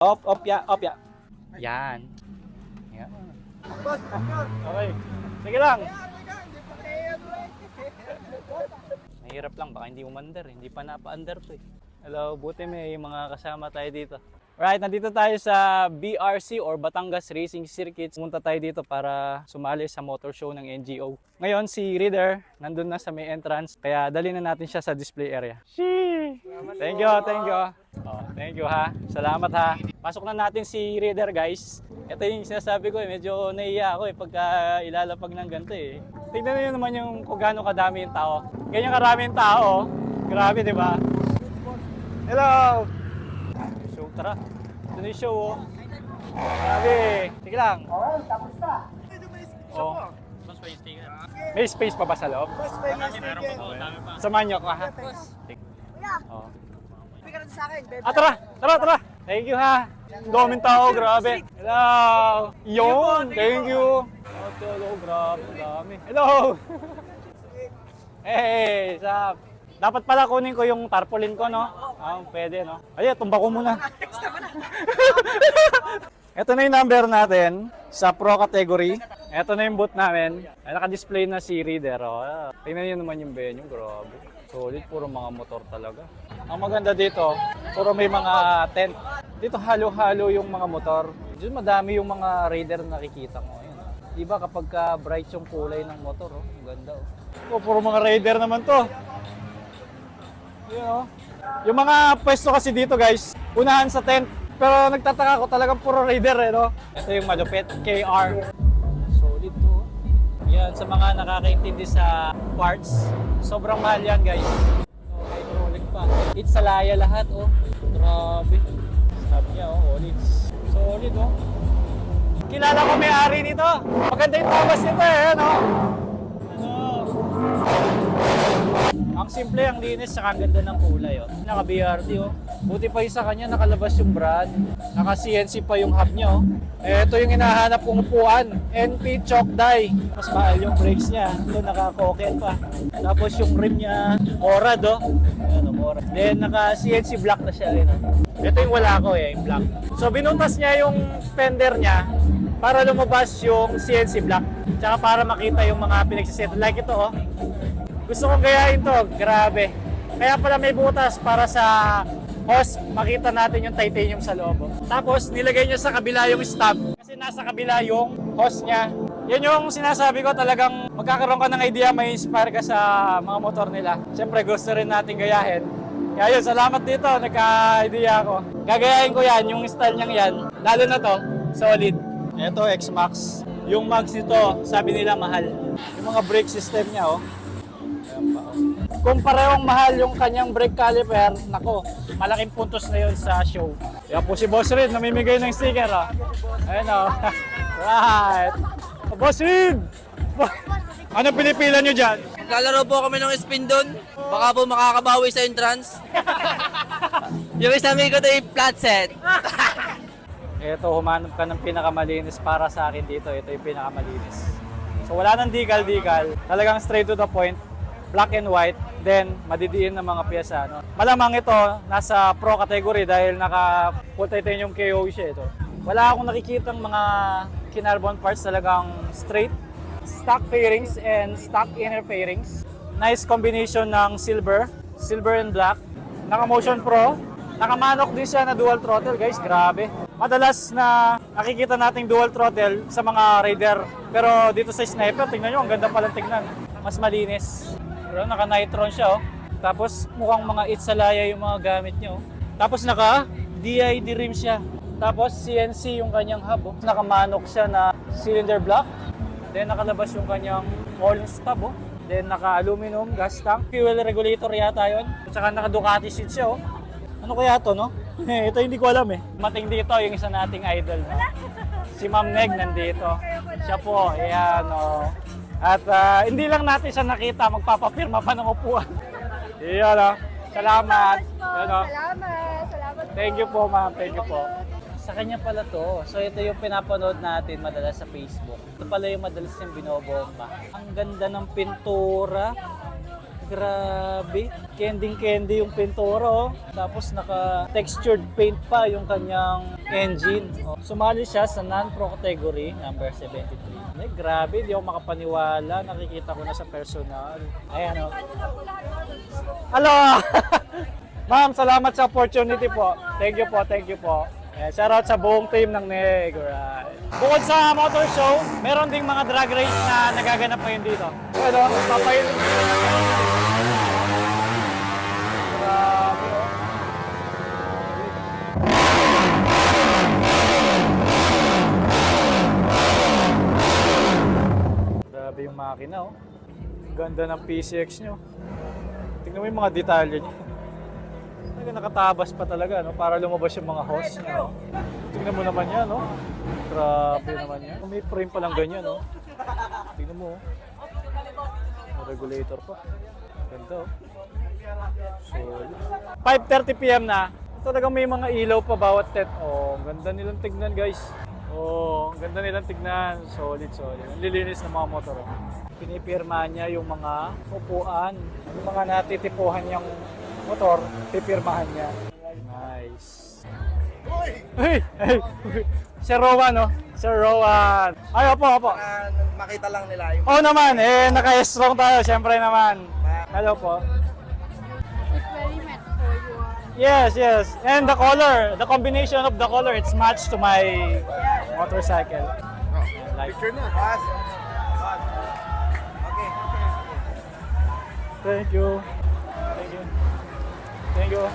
Up, ya. Yan. Yan. Okay. Sige lang. Mahirap lang, baka hindi umandar. Hindi pa napa-under to eh. Hello, buti may mga kasama tayo dito. Right, nandito tayo sa BRC or Batangas Racing Circuit. Pumunta tayo dito para sumali sa motor show ng NGO. Ngayon si Reader nandun na sa may entrance, kaya dali na natin siya sa display area. Sheesh! Thank you. Oh, thank you ha. Salamat ha. Pasok na natin si Reader guys. Ito yung sinasabi ko medyo naiiya ako pagka ilalapag ng ganito eh. Tingnan niyo naman yung kung gaano kadami yung tao. Ganyan karami yung tao. Grabe, di ba? Hello! Show, tara. Ito na yung show, oh. Grabe. Sige lang. Tapos na. Oh. May space pa ba sa loob? Samahan niyo ako, ha? Oh. Bigyan natin sa akin, babe. Tara. Thank you, ha. Daming tao, grabe. Hello. Yun, thank you. Hello, grabe, dami. Hello. Hey, sup? Dapat pala kunin ko yung tarpaulin ko, no? Pwede, no? Ay, tumba ko muna. Ito na yung number natin sa Pro category. Ito na yung booth namin. Ay, naka-display na si Reader. Oh. Tingnan nyo naman yung venue, grabe. Solid, puro mga motor talaga. Ang maganda dito, puro may mga tent. Dito halo-halo yung mga motor. Diyan madami yung mga Raider na nakikita mo. Ayan. Diba kapag bright yung kulay ng motor, oh. Ang ganda, oh. Oh, puro mga Raider naman to. Yun, oh. Yung mga pwesto kasi dito guys, unahan sa tent. Pero nagtataka ko talagang puro Raider eh, no? Ito yung malupit, KR. Solid to. Yan, sa mga nakakaintindi sa parts, sobrang mahal yan guys. Okay, hydraulic pa. It's Salaya lahat, oh. Grabe. Sabi niya, oh, Olits. Solid, oh. Kilala ko may-ari nito. Maganda yung tabas nito eh, no? Ang simple, ang linis, saka ang ganda ng kulay. Oh. Naka-BRT, oh. Buti pa yung sa kanya, nakalabas yung brand. Naka-CNC pa yung hub niya. Oh. Ito yung hinahanap kong upuan. NP Chalk Die. Mas mahal yung brakes niya. Ito, naka-cokel pa. Tapos yung rim niya, Morad, oh. Ayan, oh, Morad. Then, naka-CNC black na siya. Ayan, oh. Ito yung wala ko, eh, yung black. So, binutas niya yung fender niya para lumabas yung CNC black. Tsaka para makita yung mga pinagsiset. Like ito, oh. Gusto kong gayahin to, grabe. Kaya pala may butas para sa hose, makita natin yung titanium sa loob. Tapos nilagay niya sa kabila yung stub kasi nasa kabila yung hose niya. Yan yung sinasabi ko, talagang magkakaroon ka ng idea, may inspire ka sa mga motor nila. Siyempre gusto rin natin gayahin. Kaya yun, salamat dito, nagka-idea ako. Gagayahin ko yan, yung style niyang yan. Lalo na to, solid. Ito, X-Max. Yung mags nito, sabi nila mahal. Yung mga brake system niya, oh. Kung parehong mahal yung kanyang brake caliper, nako, malaking puntos na yun sa show. Yan po si Boss Reed, namimigay ng sticker. Oh. Ayun o. Right. Boss Reed! Ano pinipila nyo dyan? Lalaro po kami ng spin doon. Baka po makakabawi sa entrance. Yung isang amigo ko yung flat set. Ito, humanap ka ng pinakamalinis para sa akin dito. Ito yung pinakamalinis. So wala nang decal-decal. Talagang straight to the point. Black and white, then madidiin ng mga pyesa. No? Malamang ito, nasa pro category dahil naka-titanium KO siya ito. Wala akong nakikitang mga kinarbon parts, talagang straight. Stock fairings and stock inner fairings. Nice combination ng silver and black. Naka-Motion Pro. Nakamanok din siya na dual throttle guys, grabe. Madalas na nakikita nating dual throttle sa mga Raider. Pero dito sa Sniper, tingnan nyo, ang ganda palang tingnan. Mas malinis. Pero naka-nitron siya, oh. Tapos mukhang mga Itsalaya yung mga gamit niyo. Tapos naka-DID rim siya. Tapos CNC yung kanyang hub, oh. Nakamanok siya na cylinder block. Then nakalabas yung kanyang rolling stub, oh. Then naka-aluminum gas tank. Fuel regulator yata yun. At saka naka-Ducati seat siya, oh. Ano kaya to, no? Ito hindi ko alam, eh. Mating dito yung isa nating idol, no? Si Ma'am Neg nandito. Siya po, ayan, oh. At hindi lang natin siya nakita, magpapapirma pa ng upuan. Iyan, oh. Salamat. Salamat. Thank you po, ma'am. Thank you po. Sa kanya pala to. So ito yung pinapanood natin madalas sa Facebook. Ito pala yung madalas yung binobomba. Ang ganda ng pintura. Grabe. Candy yung pintura, oh. Tapos naka-textured paint pa yung kanyang engine. Oh, sumali siya sa non-pro category, number 73. Ay, grabe, di ako makapaniwala. Nakikita ko na sa personal. Ayan o. Hello! Ma'am, salamat sa opportunity po. Thank you po, thank you po. Shout out sa buong team ng NEG. Alright. Bukod sa motor show, meron ding mga drag race na nagaganap ngayon dito. Ano, papayin. Grabe oh. Grabe yung makina oh. Ganda ng PCX nyo. Tingnan mo yung mga detalye nyo. Nakatabas pa talaga, no? Para lumabas yung mga hose niya. No? Tingnan mo naman yan, no? Grabe naman yan. May frame pa lang ganyan, no? Tingnan mo, oh. May regulator pa. Ganda, oh. So, 5:30 PM na. Talagang may mga ilaw pa bawat tet. Oh, ang ganda nilang tignan, guys. Oh, ang ganda nilang tignan. Solid, solid. Ang lilinis ng mga motor, oh. Pinipirma niya yung mga upuan. Yung mga natitipuhan yung motor, pipirmahan niya. Nice. Hey! Sir Rowan, no? Sir Rowan. Ay, opo. Makita lang nila yung... Oo naman, naka-strong tayo, syempre naman. Hello po. It's very meant for you. Yes. And the color, the combination of the color, it's matched to my motorcycle. Like, Picture na. Pass. Okay. thank you. Thank you.